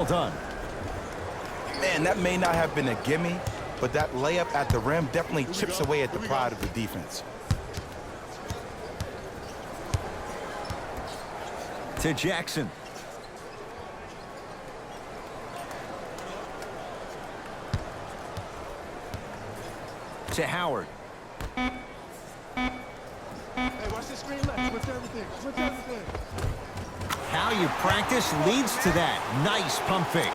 Well done. Man, that may not have been a gimme, but that layup at the rim definitely chips away at the pride of the defense. To Jackson. To Howard. Hey, watch the screen left. Switch everything. Switch everything. How you practice leads to that. Nice pump fake.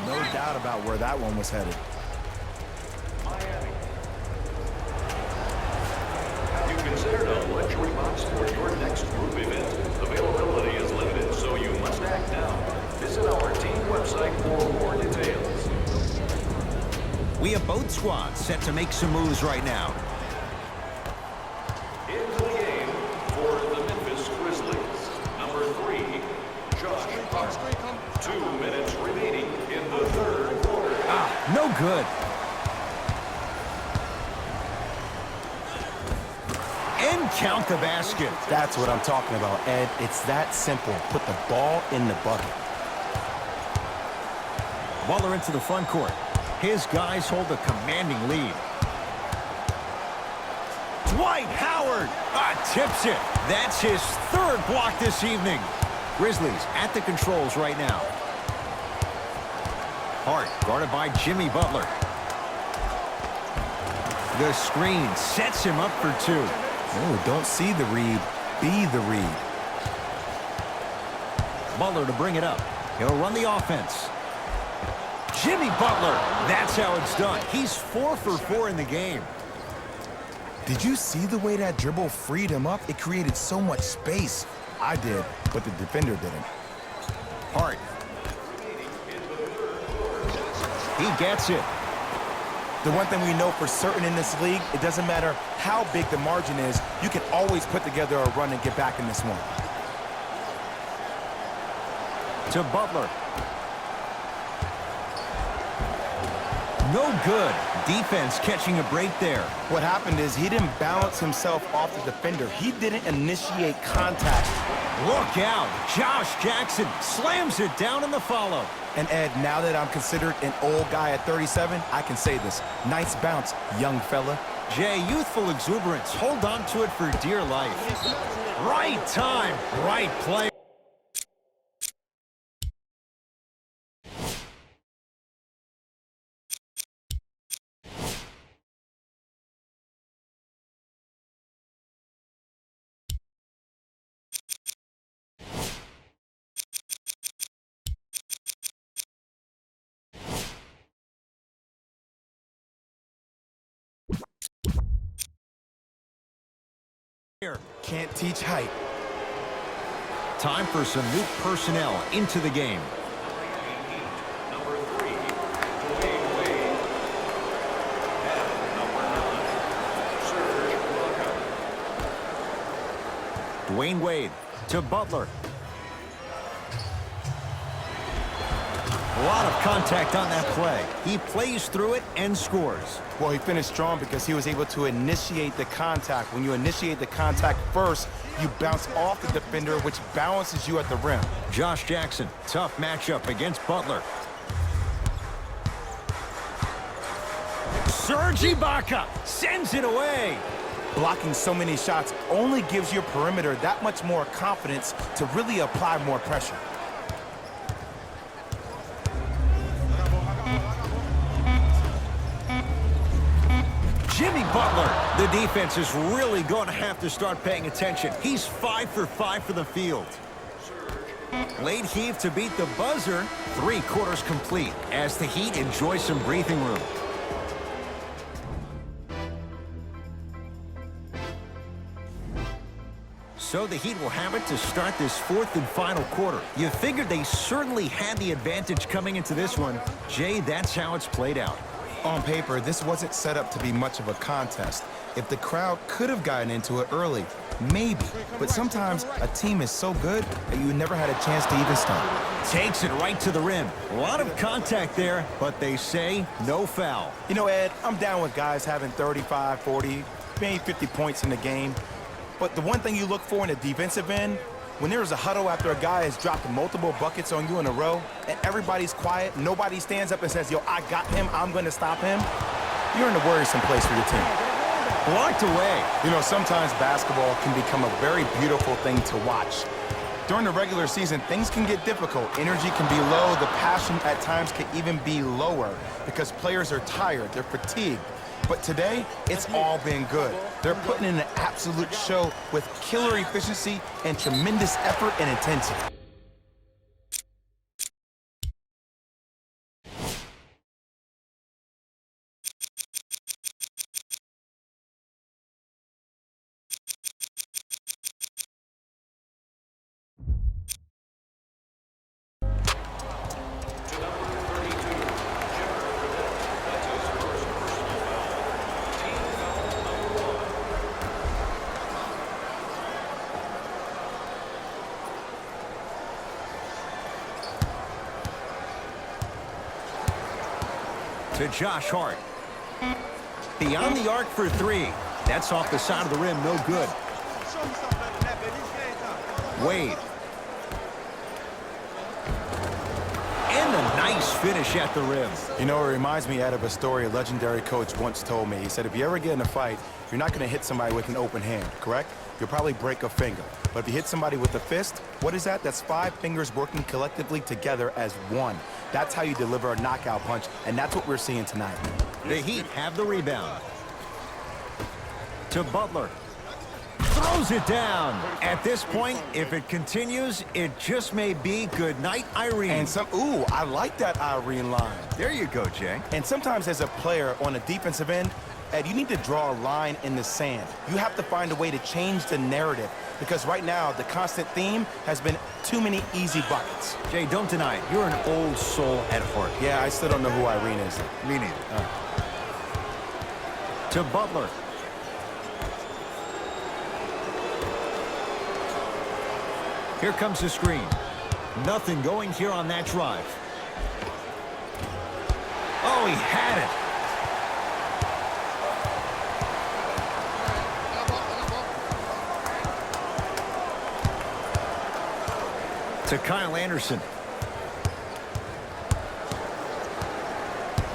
No doubt about where that one was headed. Have you considered a luxury box for your next group event? Availability is limited, so you must act now. Visit our team website for more details. We have both squads set to make some moves right now. Into the game for the Memphis Grizzlies. Number 3, Josh Hart. 2 minutes remaining in the third quarter. No good. And count the basket. That's what I'm talking about, Ed. It's that simple. Put the ball in the bucket. Butler into the front court. His guys hold a commanding lead. Dwight Howard tips it. That's his third block this evening. Grizzlies at the controls right now. Hart guarded by Jimmy Butler. The screen sets him up for 2. Oh, don't see the read. Be the read. Butler to bring it up. He'll run the offense. Jimmy Butler. That's how it's done. He's 4 for 4 in the game. Did you see the way that dribble freed him up? It created so much space. I did, but the defender didn't. Hart. He gets it. The one thing we know for certain in this league, it doesn't matter how big the margin is, you can always put together a run and get back in this one. To Butler. No good. Defense catching a break there. What happened is he didn't balance himself off the defender. He didn't initiate contact. Look out. Josh Jackson slams it down in the follow. And Ed, now that I'm considered an old guy at 37, I can say this. Nice bounce, young fella. Jay, youthful exuberance. Hold on to it for dear life. Right time, right play. Can't teach height. Time for some new personnel into the game. Number 3, Dwayne Wade. And number 9, Serge Ibaka. Dwayne Wade to Butler. A lot of contact on that play. He plays through it and scores. Well, he finished strong because he was able to initiate the contact. When you initiate the contact first, you bounce off the defender, which balances you at the rim. Josh Jackson, tough matchup against Butler. Serge Ibaka sends it away. Blocking so many shots only gives your perimeter that much more confidence to really apply more pressure. Jimmy Butler. The defense is really going to have to start paying attention. He's 5 for 5 for the field. Late heave to beat the buzzer. 3 quarters complete as the Heat enjoy some breathing room. So the Heat will have it to start this 4th and final quarter. You figured they certainly had the advantage coming into this one. Jay, that's how it's played out. On paper, this wasn't set up to be much of a contest. If the crowd could have gotten into it early, maybe. But sometimes a team is so good that you never had a chance to even start. Takes it right to the rim. A lot of contact there, but they say no foul. You know, Ed, I'm down with guys having 35, 40, maybe 50 points in the game. But the one thing you look for in a defensive end, when there's a huddle after a guy has dropped multiple buckets on you in a row, and everybody's quiet, nobody stands up and says, yo, I got him, I'm going to stop him, you're in a worrisome place for your team. Blocked away. You know, sometimes basketball can become a very beautiful thing to watch. During the regular season, things can get difficult. Energy can be low. The passion at times can even be lower because players are tired. They're fatigued. But today, it's all been good. They're putting in an absolute show with killer efficiency and tremendous effort and intensity. To Josh Hart. Beyond the arc for 3. That's off the side of the rim, no good. Wade. And a nice finish at the rim. You know, it reminds me out of a story a legendary coach once told me. He said, if you ever get in a fight, you're not going to hit somebody with an open hand, correct? You'll probably break a finger. But if you hit somebody with a fist, what is that? That's 5 fingers working collectively together as one. That's how you deliver a knockout punch, and that's what we're seeing tonight. The Heat have the rebound. To Butler. Throws it down. At this point, if it continues, it just may be good night, Irene. And ooh, I like that Irene line. There you go, Jay. And sometimes as a player on a defensive end, Ed, you need to draw a line in the sand. You have to find a way to change the narrative because right now the constant theme has been too many easy buckets. Jay, don't deny it. You're an old soul at heart. Yeah, I still don't know who Irene is. Me neither. To Butler. Here comes the screen. Nothing going here on that drive. Oh, he had it. To Kyle Anderson.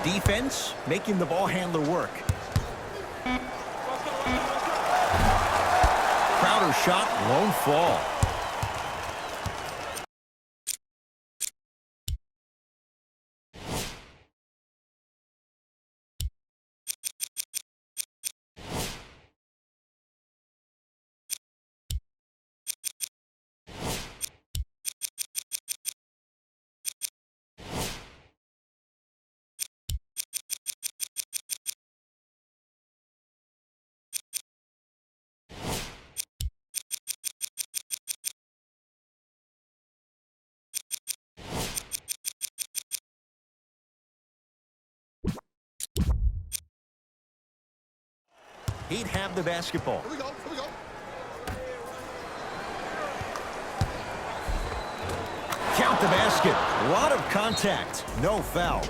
Defense making the ball handler work. Crowder shot won't fall. He'd have the basketball. Here we go. Count the basket. A lot of contact. No foul.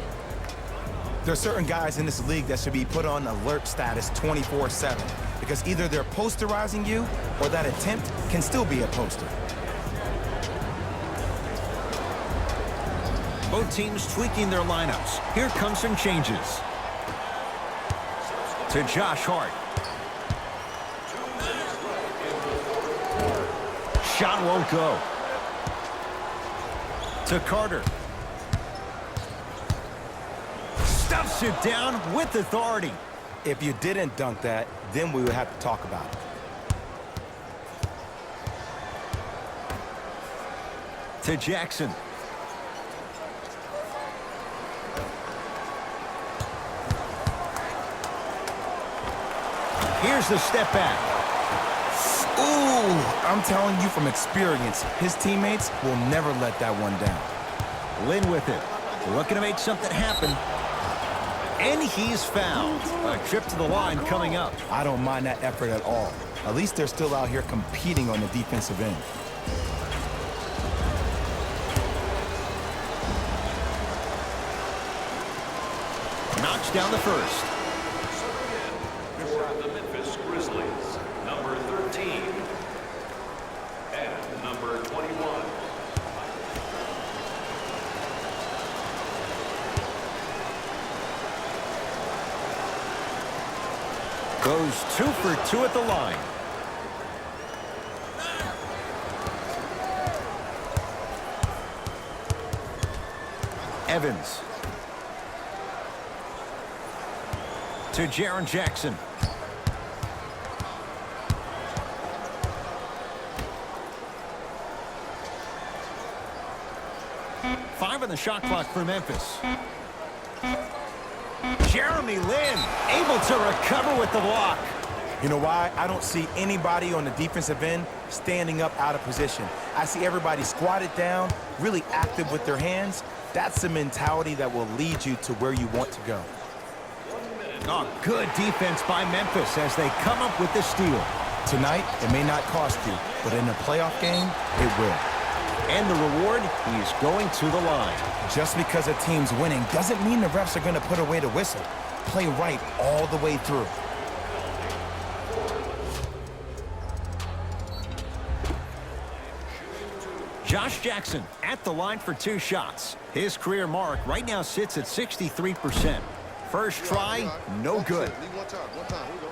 There are certain guys in this league that should be put on alert status 24/7 because either they're posterizing you or that attempt can still be a poster. Both teams tweaking their lineups. Here comes some changes. To Josh Hart. Shot won't go. To Carter. Stuffs it down with authority. If you didn't dunk that, then we would have to talk about it. To Jackson. Here's the step back. Ooh, I'm telling you from experience, his teammates will never let that one down. Lynn with it. Looking to make something happen. And he's fouled. A trip to the line coming up. I don't mind that effort at all. At least they're still out here competing on the defensive end. Knocks down the first. For the Memphis Grizzlies, number 13 and number 21. Goes 2 for 2 at the line. Evans. To Jaren Jackson. Five on the shot clock for Memphis. Jeremy Lin able to recover with the block. You know why? I don't see anybody on the defensive end standing up out of position. I see everybody squatted down, really active with their hands. That's the mentality that will lead you to where you want to go. Oh, good defense by Memphis as they come up with the steal. Tonight, it may not cost you, but in a playoff game, it will. And the reward, he's going to the line. Just because a team's winning doesn't mean the refs are going to put away the whistle. Play right all the way through. Josh Jackson at the line for 2 shots. His career mark right now sits at 63%. First try, no good. One time. Here we go.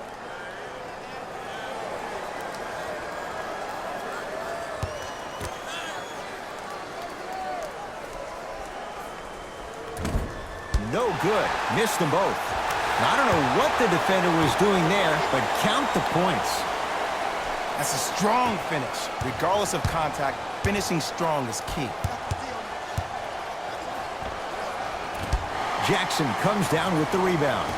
No good. Missed them both. I don't know what the defender was doing there, but count the points. That's a strong finish. Regardless of contact, finishing strong is key. Jackson comes down with the rebound.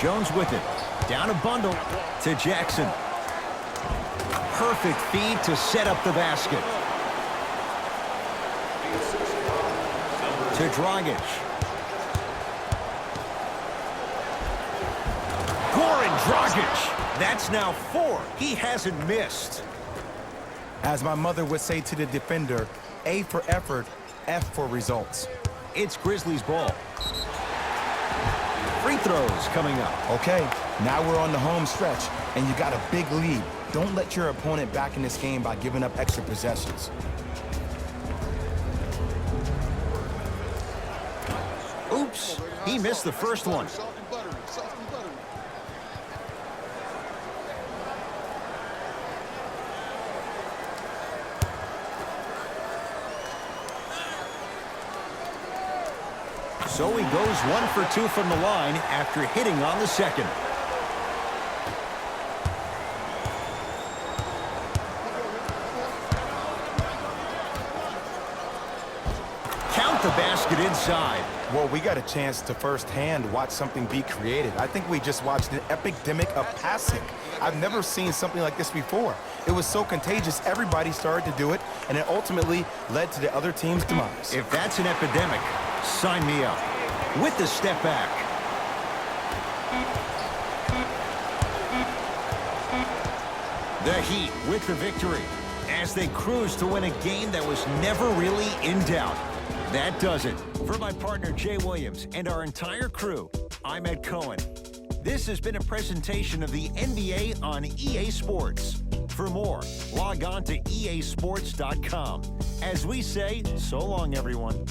Jones with it. Down a bundle to Jackson. Perfect feed to set up the basket. To Dragic. Goran Dragic. That's now 4. He hasn't missed. As my mother would say to the defender, A for effort, F for results. It's Grizzlies ball. Free throws coming up. Okay, now we're on the home stretch, and you got a big lead. Don't let your opponent back in this game by giving up extra possessions. Oops, he missed the first one. Soft and buttery. So he goes 1 for 2 from the line after hitting on the second. Count the basket inside. Well, we got a chance to firsthand watch something be created. I think we just watched an epidemic of passing. I've never seen something like this before. It was so contagious, everybody started to do it, and it ultimately led to the other team's demise. If that's an epidemic, sign me up. With the step back. The Heat with the victory as they cruise to win a game that was never really in doubt. That does it. For my partner Jay Williams and our entire crew, I'm Ed Cohen. This has been a presentation of the NBA on EA Sports. For more, log on to easports.com. As we say, so long, everyone.